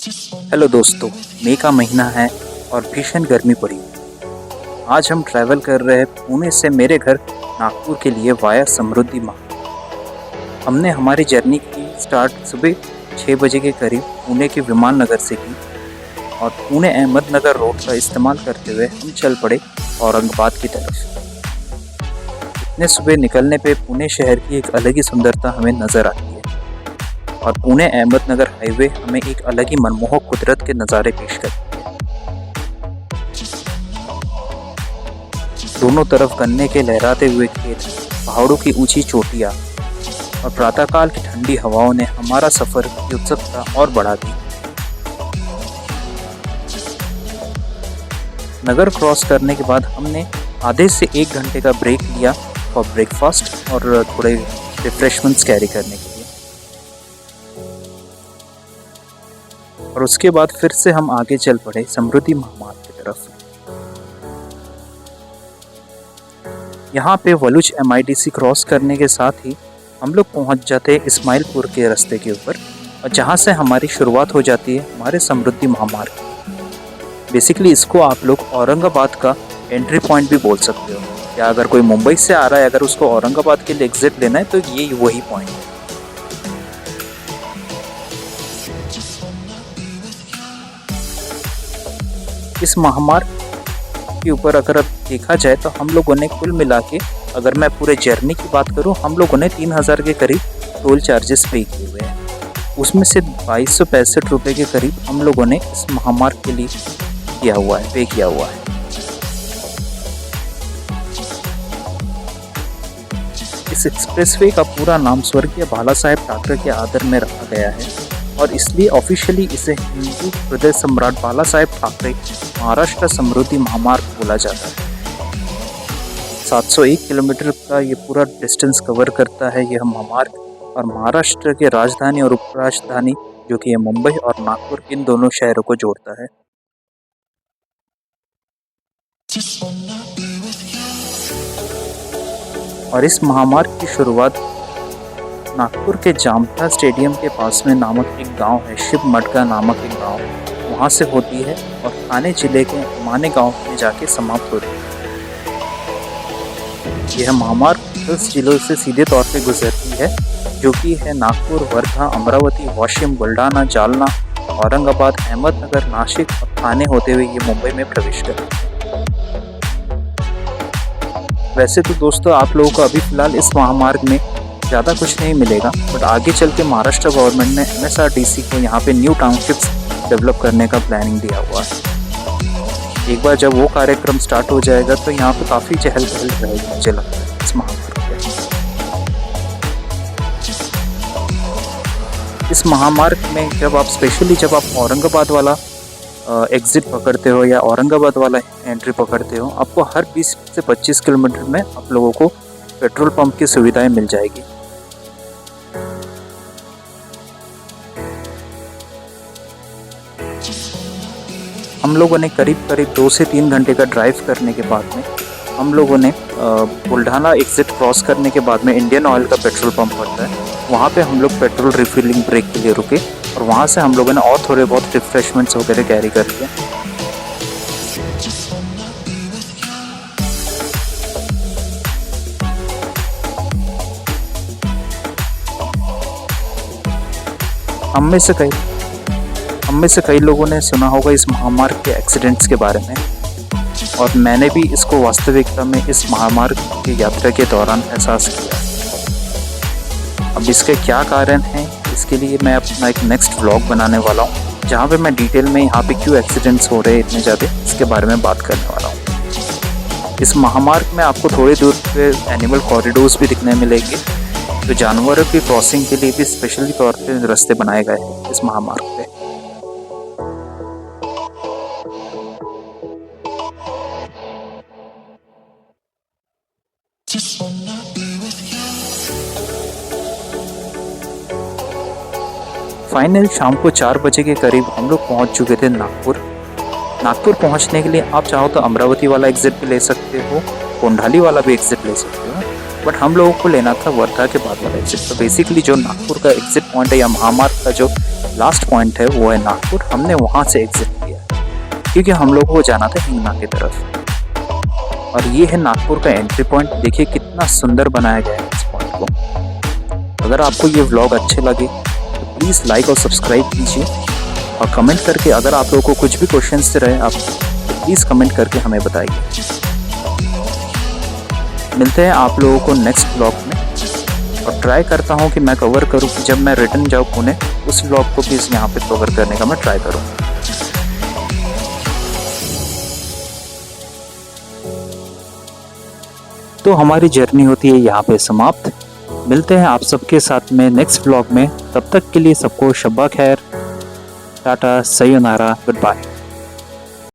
Hello दोस्तों, मई का महीना है और भीषण गर्मी पड़ी है। आज हम ट्रैवल कर रहे हैं पुणे से मेरे घर नागपुर के लिए वाया समृद्धि महामार्ग। हमने हमारी जर्नी की स्टार्ट सुबह 6 बजे के करीब पुणे के विमान नगर से की और पुणे अहमदनगर रोड का इस्तेमाल करते हुए हम चल पड़े औरंगाबाद की तरफ। इतने सुबह निकलने पे पुणे शहर की एक अलग ही सुंदरता हमें नजर आती है और पुणे अहमदनगर हाईवे हमें एक अलग ही मनमोहक कुदरत के नज़ारे पेश करती है। दोनों तरफ गन्ने के लहराते हुए खेत, पहाड़ों की ऊंची चोटियां और प्रातःकाल की ठंडी हवाओं ने हमारा सफर की उत्सुकता और बढ़ा दी। नगर क्रॉस करने के बाद हमने आधे से 1 घंटे का ब्रेक लिया और ब्रेकफास्ट और थोड़े रिफ्रेशमेंट्स कैरी करने के लिए, और उसके बाद फिर से हम आगे चल पड़े समृद्धि महामार्ग की तरफ। यहाँ पे वलुज MIDC क्रॉस करने के साथ ही हम लोग पहुँच जाते हैं इस्माइलपुर के रास्ते के ऊपर, और जहाँ से हमारी शुरुआत हो जाती है हमारे समृद्धि महामार्ग। बेसिकली इसको आप लोग औरंगाबाद का एंट्री पॉइंट भी बोल सकते हो, या अगर कोई मुंबई से आ रहा है, अगर उसको औरंगाबाद के लिए एग्जिट लेना है तो ये वही पॉइंट है। इस महामार्ग के ऊपर अगर देखा जाए तो हम लोगों ने कुल मिला के, अगर मैं पूरे जर्नी की बात करूं, हम लोगों ने 3000 के करीब टोल चार्जेस पे किए हुए हैं। उसमें से 2265 रुपये के करीब हम लोगों ने इस महामार्ग के लिए पे किया हुआ है। इस एक्सप्रेसवे का पूरा नाम स्वर्गीय बाला साहेब ठाकरे के आदर में रखा गया है और इसलिए ऑफिशियली इसे हिंदू हृदय सम्राट बाला साहेब ठाकरे महाराष्ट्र समृद्धि महामार्ग बोला जाता है। 701 किलोमीटर का ये पूरा डिस्टेंस कवर करता है यह महामार्ग, और महाराष्ट्र के राजधानी और उपराजधानी जो कि मुंबई और नागपुर, इन दोनों शहरों को जोड़ता है। और इस महामार्ग की शुरुआत नागपुर के जामठा स्टेडियम के पास में नामक एक गांव है, शिव मडगा नामक एक गांव, वहां से होती है और ठाणे जिले के माने गांव में जाके समाप्त होती है। यह महामार्ग 10 जिलों से सीधे तौर पे गुजरती है, जो कि है नागपुर, वर्धा, अमरावती, वाशिम, बुल्ढाना, जालना, औरंगाबाद, अहमदनगर, नासिक और ठाणे होते हुए ये मुंबई में प्रवेश करती है। वैसे तो दोस्तों आप लोगों को अभी फिलहाल इस महामार्ग में ज़्यादा कुछ नहीं मिलेगा, बट आगे चल के महाराष्ट्र गवर्नमेंट ने MSRDC को यहाँ पे न्यू टाउनशिप्स डेवलप करने का प्लानिंग दिया हुआ है। एक बार जब वो कार्यक्रम स्टार्ट हो जाएगा तो यहाँ पे काफ़ी चहल पहल रहेगी, मुझे लगता है इस महामार्ग पे। इस महामार्ग में जब आप औरंगाबाद वाला एग्जिट पकड़ते हो या औरंगाबाद वाला एंट्री पकड़ते हो, आपको हर 20 से 25 किलोमीटर में आप लोगों को पेट्रोल पंप की सुविधाएं मिल जाएगी। हम लोगों ने करीब 2 से 3 घंटे का ड्राइव करने के बाद में हम लोगों ने बुल्ढाना एग्जिट क्रॉस करने के बाद में इंडियन ऑयल का पेट्रोल पंप पड़ता है, वहाँ पे हम लोग पेट्रोल रिफिलिंग ब्रेक के लिए रुके और वहाँ से हम लोगों ने और थोड़े बहुत रिफ्रेशमेंट्स वगैरह कैरी कर लिए। हम में से कई लोगों ने सुना होगा इस महामार्ग के एक्सीडेंट्स के बारे में, और मैंने भी इसको वास्तविकता में इस महामार्ग की यात्रा के दौरान एहसास किया। अब इसके क्या कारण हैं, इसके लिए मैं अपना एक नेक्स्ट व्लॉग बनाने वाला हूँ, जहाँ पे मैं डिटेल में यहाँ पे क्यों एक्सीडेंट्स हो रहे हैं इतने ज़्यादा, इसके बारे में बात करने वाला हूँ। इस महामार्ग में आपको थोड़ी दूर पे एनिमल कॉरिडोर्स भी दिखने मिलेंगे, तो जानवरों की क्रॉसिंग के लिए भी स्पेशली तौर पे रास्ते बनाए गए हैं इस महामार्ग पे। फाइनल शाम को 4 बजे के करीब हम लोग पहुंच चुके थे नागपुर। पहुंचने के लिए आप चाहो तो अमरावती वाला एग्जिट भी ले सकते हो, कोंढाली वाला भी एग्जिट ले सकते हो, बट हम लोगों को लेना था वर्धा के बाद वाला एग्जिट। तो बेसिकली जो नागपुर का एग्जिट पॉइंट है या महामार्ग का जो लास्ट पॉइंट है वो है नागपुर। हमने वहाँ से एग्जिट किया क्योंकि हम लोगों को जाना था हिंगना की तरफ। और ये है नागपुर का एंट्री पॉइंट। देखिए कितना सुंदर बनाया गया है इस पॉइंट को। अगर आपको ये व्लॉग अच्छे लगे तो प्लीज़ लाइक और सब्सक्राइब कीजिए, और कमेंट करके अगर आप लोगों को कुछ भी क्वेश्चंस रहे आप तो प्लीज़ कमेंट करके हमें बताइए। मिलते हैं आप लोगों को नेक्स्ट व्लॉग में, और ट्राई करता हूँ कि मैं कवर करूँ कि जब मैं रिटर्न जाऊँ पुणे उस व्लॉग को भी यहाँ पे कवर करने का मैं ट्राई करूँ। तो हमारी जर्नी होती है यहाँ पे समाप्त। मिलते हैं आप सबके साथ में नेक्स्ट व्लॉग में। तब तक के लिए सबको शब्बा खैर, टाटा, सयोनारा, गुड बाय।